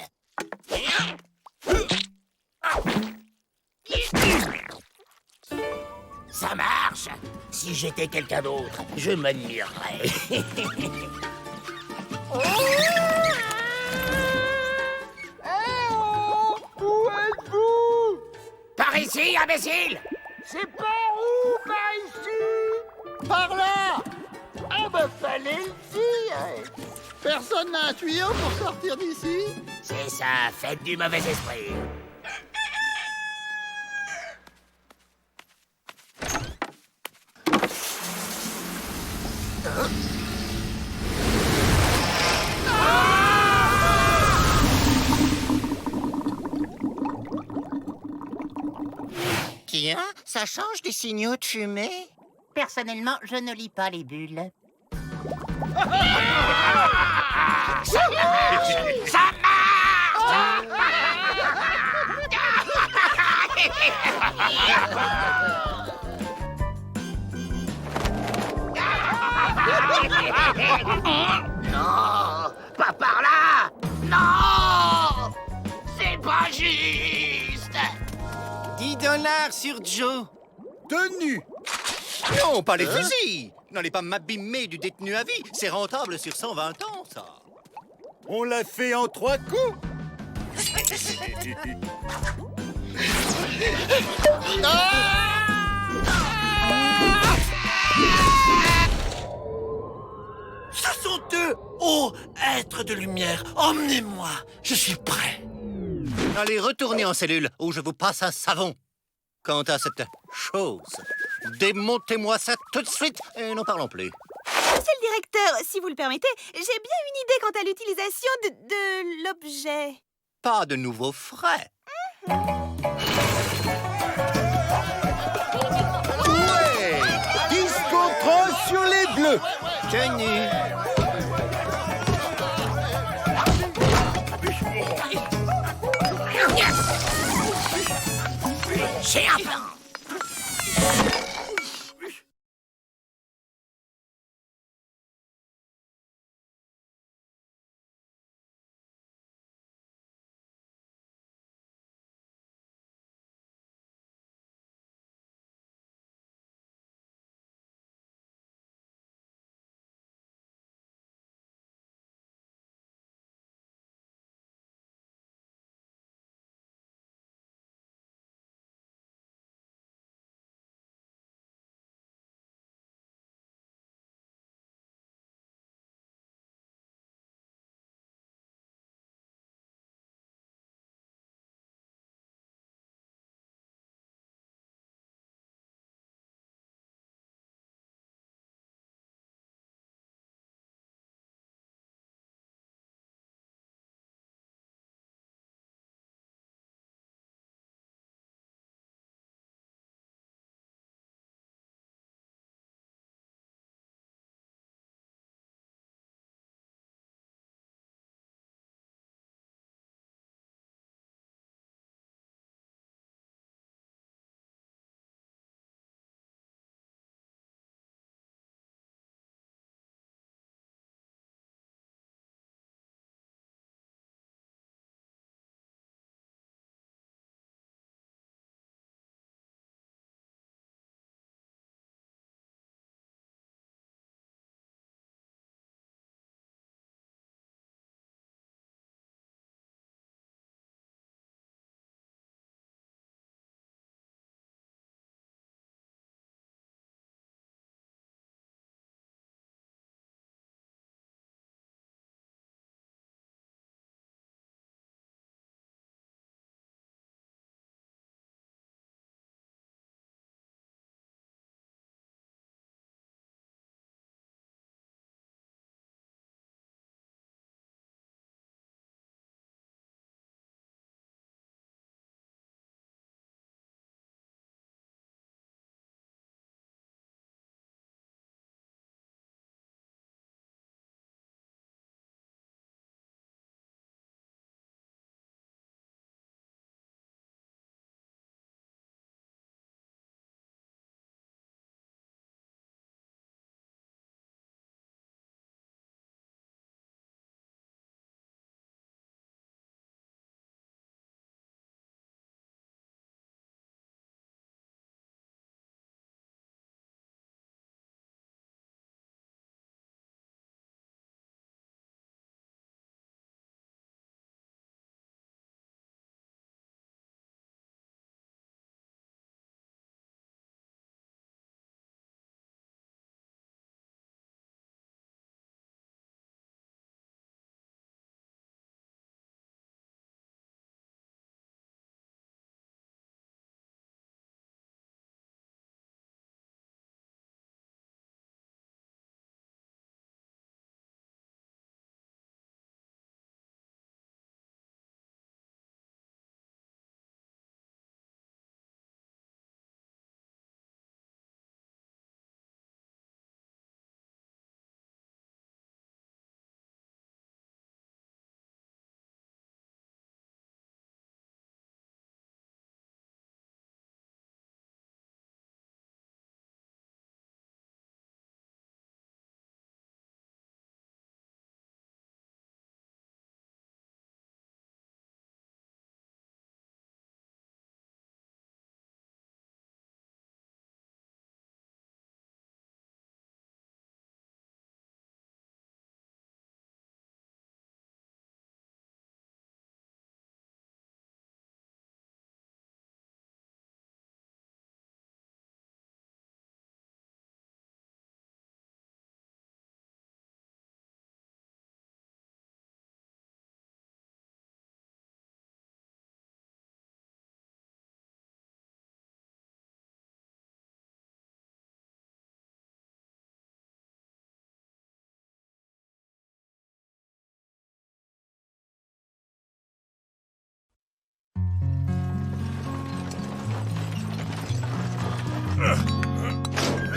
Ça marche. Si j'étais quelqu'un d'autre, je m'admirerais. Où êtes-vous? Par ici, imbécile! C'est par où, par ici? Par là. Ah bah fallait le dire. Personne n'a un tuyau pour sortir d'ici? C'est ça, faites du mauvais esprit. Tiens, ça change des signaux de fumée. Personnellement, je ne lis pas les bulles. Ça Non, pas par là. Non, c'est pas juste. $10 sur Joe. Tenu. Non, pas les fusils. N'allez pas m'abîmer du détenu à vie. C'est rentable sur 120 ans, ça. On l'a fait en 3 coups. Ce sont eux! Oh, êtres de lumière, emmenez-moi! Je suis prêt! Allez, retournez en cellule, où je vous passe un savon. Quant à cette chose, démontez-moi ça tout de suite et n'en parlons plus. Monsieur le directeur, si vous le permettez, j'ai bien une idée quant à l'utilisation de l'objet. Pas de nouveaux frais. Ouais! 10 contre 1 sur les bleus. Jenny. J'ai un plan.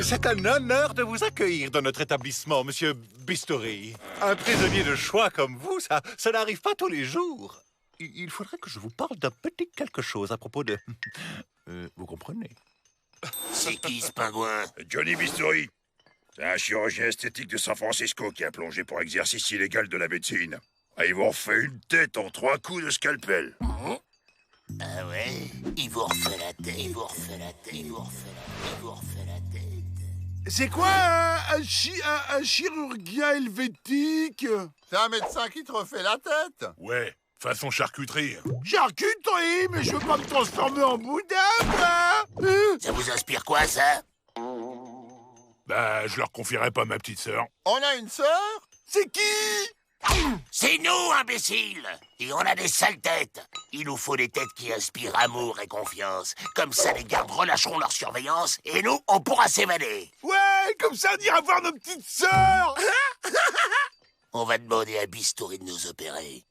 C'est un honneur de vous accueillir dans notre établissement, monsieur Bistouri. Un prisonnier de choix comme vous, ça n'arrive pas tous les jours. Il faudrait que je vous parle d'un petit quelque chose à propos de... vous comprenez? C'est qui ce pingouin? Johnny Bistouri. C'est un chirurgien esthétique de San Francisco qui a plongé pour exercice illégal de la médecine. Et ils vous refait une tête en 3 coups de scalpel. Ah ouais? Il vous refait la tête, il vous refait la tête, il vous refait la tête, il vous refait la tête. C'est quoi un chirurgien helvétique? C'est un médecin qui te refait la tête. Ouais, façon charcuterie. Charcuterie? Mais je veux pas me transformer en boudin, moi. Ça vous inspire quoi, ça? Bah, je leur confierai pas ma petite sœur. On a une sœur? C'est qui? C'est nous, imbéciles! Et on a des sales têtes. Il nous faut des têtes qui inspirent amour et confiance. Comme ça, les gardes relâcheront leur surveillance et nous, on pourra s'évader. Ouais, comme ça, on ira voir nos petites sœurs. On va demander à Bistouri de nous opérer.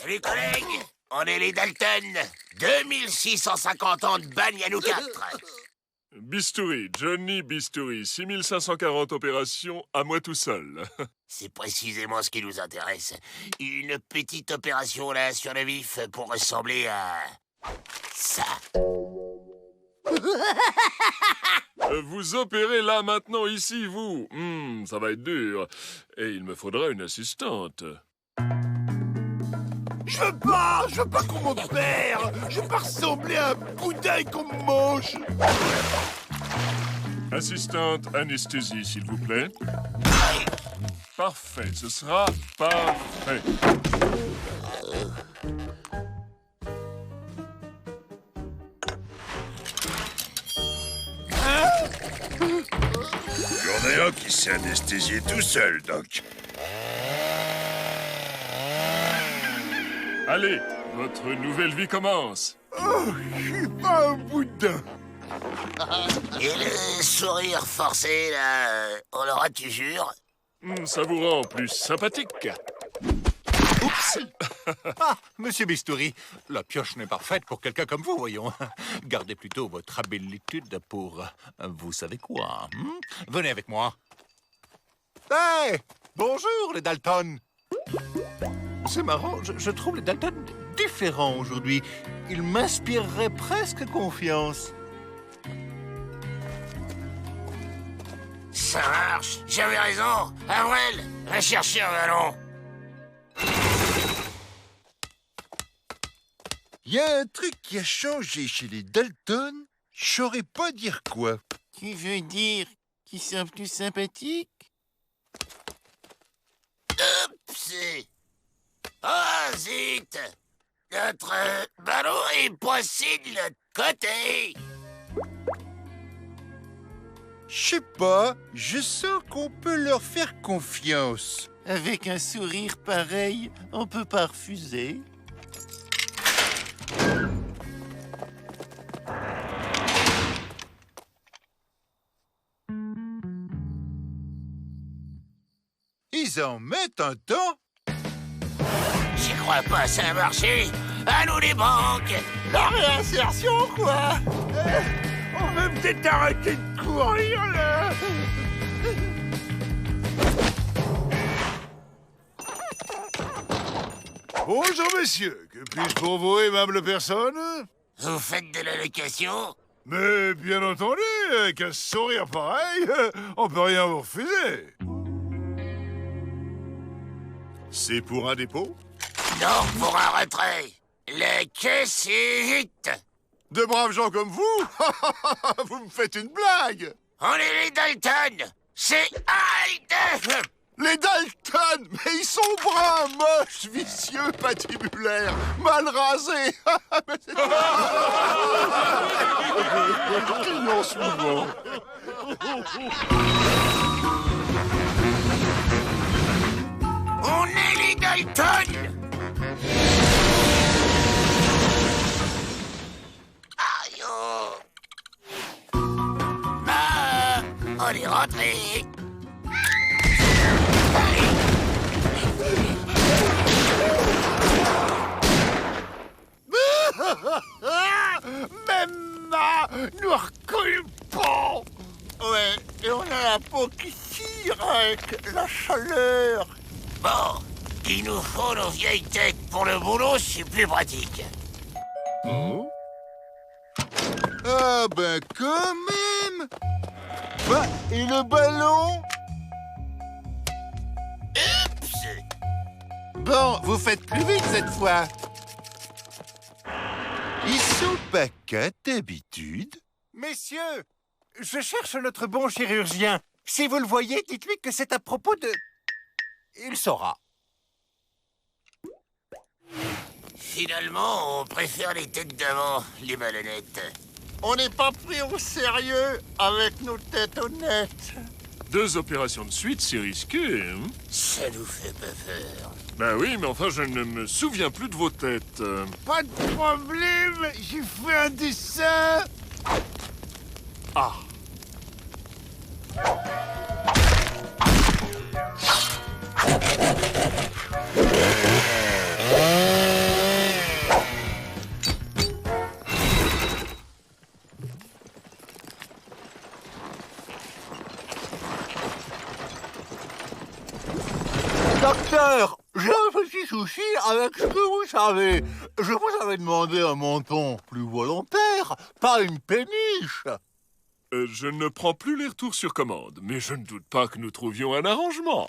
Salut collègues, on est les Dalton. 2650 ans de bagne à nous 4. Bistouri, Johnny Bistouri, 6540 opérations à moi tout seul. C'est précisément ce qui nous intéresse. Une petite opération là sur le vif pour ressembler à... ça. Vous opérez là maintenant ici, vous. Ça va être dur. Et il me faudra une assistante. Je veux pas qu'on m'opère. Je veux pas ressembler à un boudin et qu'on me mange. Assistante anesthésie, s'il vous plaît. Parfait, ce sera parfait. Il y en a un qui s'est anesthésié tout seul, Doc. Allez, votre nouvelle vie commence. Oh, je suis pas un boudin. Et le sourire forcé, là, on l'aura, tu jures? Ça vous rend plus sympathique. Oups. Ah, monsieur Bistouri, la pioche n'est pas faite pour quelqu'un comme vous, voyons. Gardez plutôt votre habilitude pour... vous savez quoi, Venez avec moi. Hey! Bonjour, les Dalton. C'est marrant, je trouve les Dalton différents aujourd'hui. Ils m'inspireraient presque confiance. Ça marche, j'avais raison. Avril, va chercher un ballon. Il y a un truc qui a changé chez les Dalton. Je saurais pas dire quoi. Tu veux dire qu'ils sont plus sympathiques? Oups! Oh, zut! Notre ballon est passé de l'autre côté! Je sais pas, je sens qu'on peut leur faire confiance. Avec un sourire pareil, on peut pas refuser. Ils en mettent un temps. J'y crois pas, ça a marché. À nous les banques. La réinsertion, quoi. On va peut-être arrêter de courir, là. Bonjour, messieurs. Que puis-je pour vous, aimable personne? Vous faites de la location? Mais bien entendu, avec un sourire pareil, on peut rien vous refuser. C'est pour un dépôt? Non, pour un retrait. La caisse est vite. De braves gens comme vous? Vous me faites une blague. On est les Dalton. C'est Hyde. Les Dalton, mais ils sont bruns, moches, vicieux, patibulaires, mal rasés. En ce moment. On est les Dalton. Aïe oh. On est rentré. faut qu'il tire avec la chaleur. Bon, il nous faut nos vieilles têtes. Pour le boulot, c'est plus pratique. Ah ben quand même. Bah, et le ballon? Bon, vous faites plus vite cette fois. Ils sont pas quatre d'habitude. Messieurs, je cherche notre bon chirurgien. Si vous le voyez, dites-lui que c'est à propos de... Il saura. Finalement, on préfère les têtes d'avant, les malhonnêtes. On n'est pas pris au sérieux avec nos têtes honnêtes. 2 opérations de suite, c'est risqué, hein? Ça nous fait pas peur. Ben oui, mais enfin, je ne me souviens plus de vos têtes. Pas de problème, j'ai fait un dessin. Ah. Docteur, j'ai un petit souci avec ce que vous savez. Je vous avais demandé un menton plus volontaire, pas une péniche. Je ne prends plus les retours sur commande, mais je ne doute pas que nous trouvions un arrangement.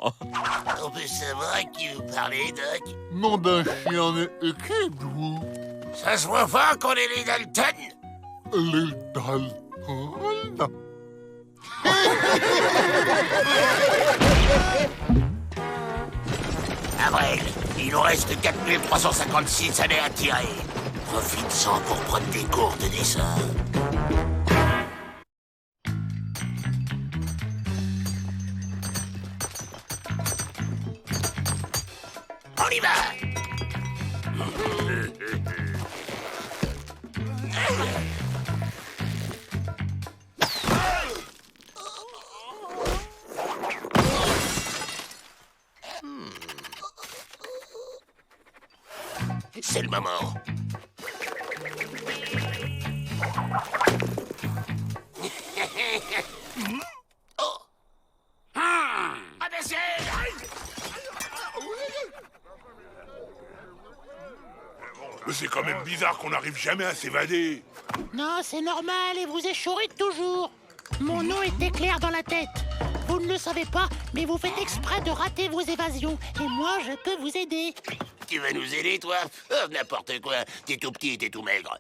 On peut savoir à qui vous parlez, Doc? Nom d'un chien équipe, vous. Ça se voit pas qu'on est les Dalton? Les Dalton? Avril, il nous reste 4356 années à tirer. Profite-en pour prendre des cours de dessin. On y va! C'est le moment. Oh. Abaissez! C'est quand même bizarre qu'on n'arrive jamais à s'évader. Non, c'est normal et vous échouez toujours. Mon nom est éclair dans la tête. Vous ne le savez pas, mais vous faites exprès de rater vos évasions. Et moi, je peux vous aider. Tu vas nous aider, toi? Oh, n'importe quoi. T'es tout petit et t'es tout maigre.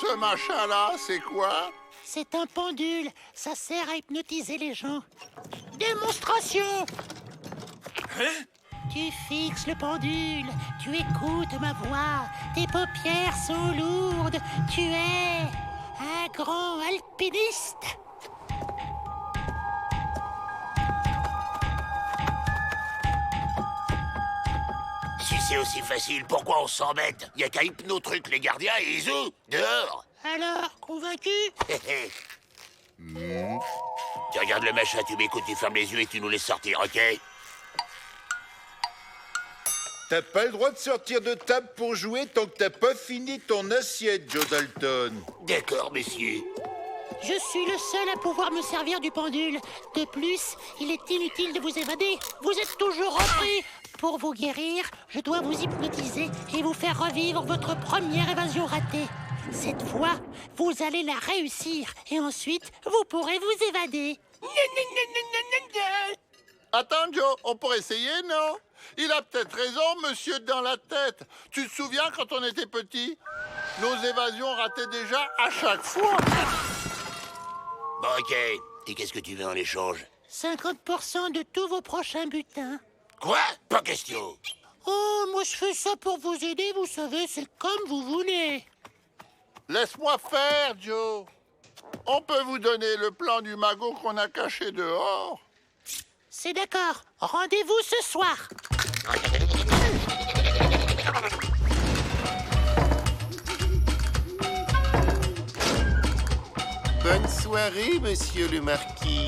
Ce machin-là, c'est quoi? C'est un pendule. Ça sert à hypnotiser les gens. Démonstration! Hein? Tu fixes le pendule, tu écoutes ma voix, tes paupières sont lourdes, tu es un grand alpiniste. Si c'est aussi facile, pourquoi on s'embête? Y a qu'à hypnotruc les gardiens et ils ont dehors. Alors, convaincu? Tu regardes le machin, tu m'écoutes, tu fermes les yeux et tu nous laisses sortir, ok? T'as pas le droit de sortir de table pour jouer tant que t'as pas fini ton assiette, Joe Dalton. D'accord, messieurs. Je suis le seul à pouvoir me servir du pendule. De plus, il est inutile de vous évader. Vous êtes toujours repris. Pour vous guérir, je dois vous hypnotiser et vous faire revivre votre première évasion ratée. Cette fois, vous allez la réussir et ensuite, vous pourrez vous évader. Attends, Joe, on pourrait essayer, non? Il a peut-être raison, monsieur dans la tête. Tu te souviens quand on était petit? Nos évasions rataient déjà à chaque fois. Bon, ok. Et qu'est-ce que tu veux en échange? 50% de tous vos prochains butins. Quoi? Pas question. Oh, moi je fais ça pour vous aider, vous savez, c'est comme vous voulez. Laisse-moi faire, Joe. On peut vous donner le plan du magot qu'on a caché dehors. C'est d'accord. Rendez-vous ce soir. Bonne soirée, monsieur le marquis.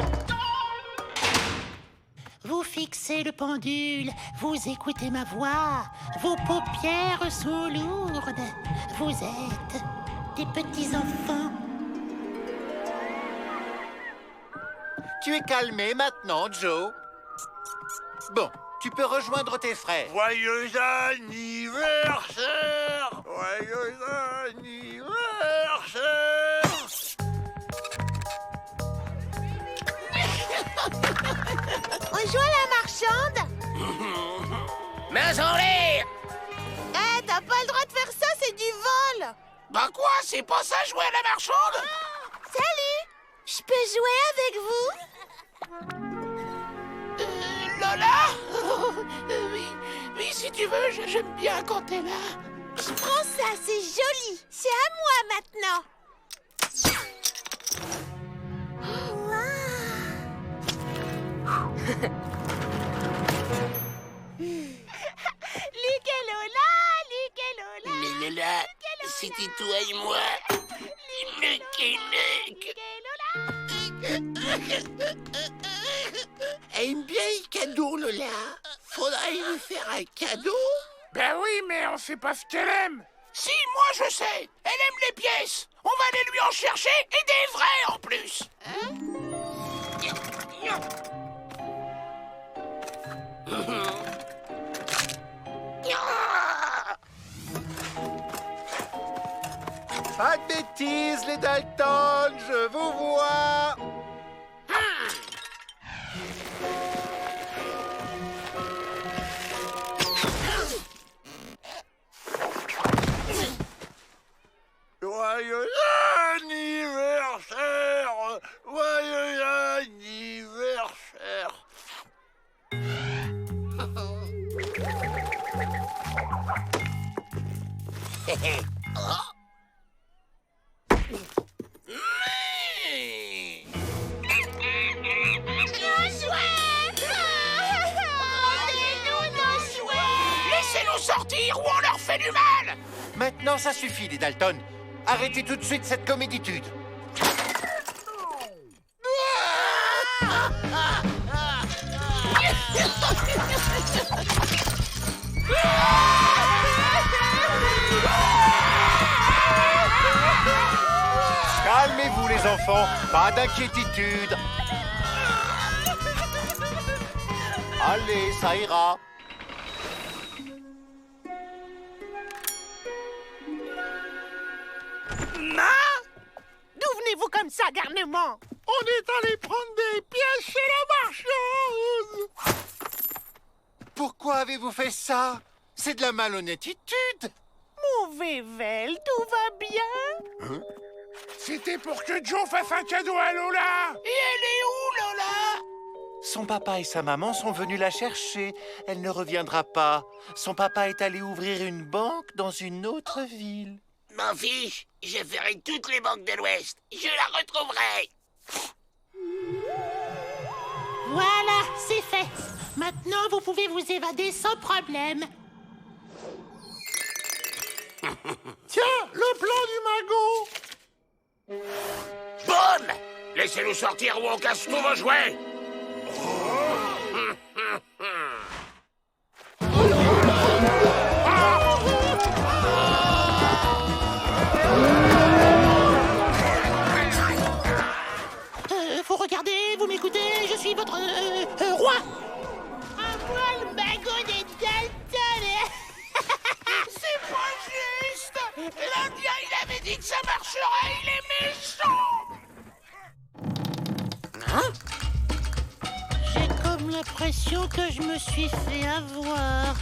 Vous fixez le pendule, vous écoutez ma voix, vos paupières sont lourdes, vous êtes des petits enfants. Tu es calmé maintenant, Joe. Bon, tu peux rejoindre tes frères. Joyeux anniversaire! Joyeux anniversaire! On joue à la marchande? Mains en l'air! Eh, t'as pas le droit de faire ça, c'est du vol! Bah quoi, c'est pas ça jouer à la marchande? Salut! Je peux jouer avec vous? Lola? Oui, si tu veux, j'aime bien quand t'es là. Je prends ça, c'est joli! C'est à moi maintenant! Luc et Lola, Luc et Lola. Mais Lola, c'était toi et moi. Luc et Luc. Elle aime bien les cadeaux, Lola. Faudrait lui faire un cadeau. Ben oui, mais on sait pas ce qu'elle aime. Si, moi je sais. Elle aime les pièces. On va aller lui en chercher et des vrais en plus. Pas de bêtises, les Dalton, je vous vois. Joyeux anniversaire! Joyeux anniversaire! Laissez-nous sortir ou on leur fait du mal! Maintenant, ça suffit, les Dalton. Arrêtez tout de suite cette coméditude. Calmez-vous, les enfants. Pas d'inquiétude. Allez, ça ira. D'où venez-vous comme ça, garnement? On est allé prendre des pièces chez la marchande. Pourquoi avez-vous fait ça? C'est de la malhonnêtitude. Mauvais Vel, tout va bien? C'était pour que Joe fasse un cadeau à Lola. Et elle est où, Lola? Son papa et sa maman sont venus la chercher. Elle ne reviendra pas. Son papa est allé ouvrir une banque dans une autre ville. M'en fiche, je ferai toutes les banques de l'Ouest. Je la retrouverai. Voilà, c'est fait. Maintenant, vous pouvez vous évader sans problème. Tiens, le plan du magot. Boum! Laissez-nous sortir ou on casse tous vos jouets. Faut regarder, vous m'écoutez, je suis votre roi. À moi le magot des Dalton. C'est pas juste. L'Indien, il avait dit que ça marcherait, il est méchant. Hein? J'ai comme l'impression que je me suis fait avoir.